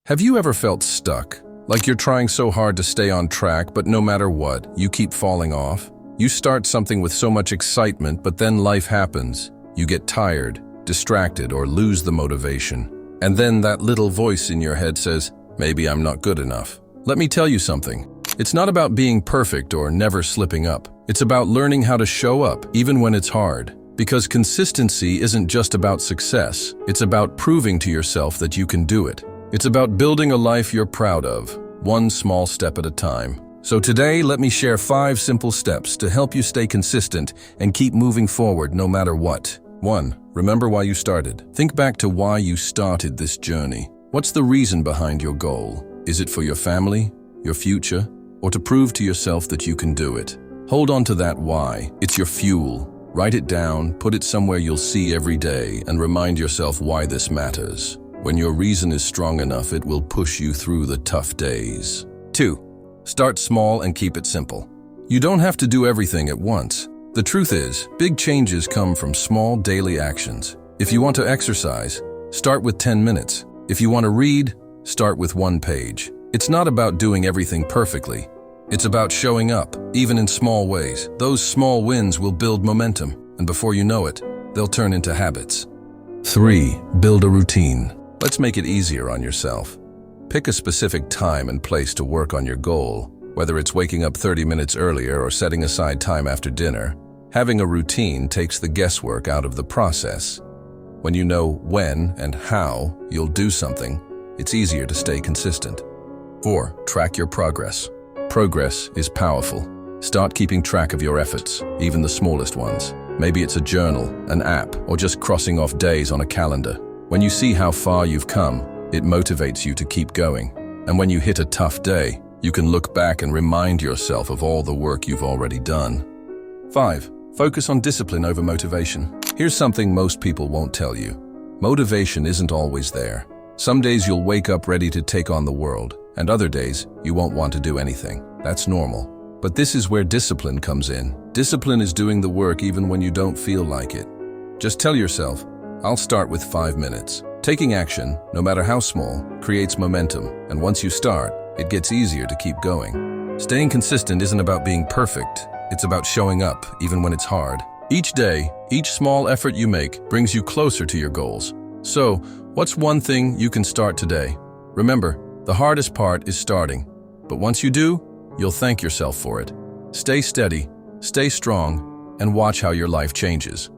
Have you ever felt stuck? Like you're trying so hard to stay on track, but no matter what, you keep falling off? You start something with so much excitement, but then life happens. You get tired, distracted, or lose the motivation. And then that little voice in your head says, maybe I'm not good enough. Let me tell you something. It's not about being perfect or never slipping up. It's about learning how to show up, even when it's hard. Because consistency isn't just about success. It's about proving to yourself that you can do it. It's about building a life you're proud of, one small step at a time. So today, let me share 5 simple steps to help you stay consistent and keep moving forward no matter what. 1. Remember why you started. Think back to why you started this journey. What's the reason behind your goal? Is it for your family, your future, or to prove to yourself that you can do it? Hold on to that why. It's your fuel. Write it down, put it somewhere you'll see every day, and remind yourself why this matters. When your reason is strong enough, it will push you through the tough days. 2. Start small and keep it simple. You don't have to do everything at once. The truth is, big changes come from small daily actions. If you want to exercise, start with 10 minutes. If you want to read, start with 1 page. It's not about doing everything perfectly. It's about showing up, even in small ways. Those small wins will build momentum, and before you know it, they'll turn into habits. 3. Build a routine. Let's make it easier on yourself. Pick a specific time and place to work on your goal, whether it's waking up 30 minutes earlier or setting aside time after dinner. Having a routine takes the guesswork out of the process. When you know when and how you'll do something, it's easier to stay consistent. 4. Track your progress. Progress is powerful. Start keeping track of your efforts, even the smallest ones. Maybe it's a journal, an app, or just crossing off days on a calendar. When you see how far you've come, it motivates you to keep going. And when you hit a tough day, you can look back and remind yourself of all the work you've already done. 5. Focus on discipline over motivation. Here's something most people won't tell you. Motivation isn't always there. Some days you'll wake up ready to take on the world, and other days you won't want to do anything. That's normal. But this is where discipline comes in. Discipline is doing the work even when you don't feel like it. Just tell yourself, I'll start with 5 minutes. Taking action, no matter how small, creates momentum, and once you start, it gets easier to keep going. Staying consistent isn't about being perfect. It's about showing up, even when it's hard. Each day, each small effort you make brings you closer to your goals. So, what's one thing you can start today? Remember, the hardest part is starting. But once you do, you'll thank yourself for it. Stay steady, stay strong, and watch how your life changes.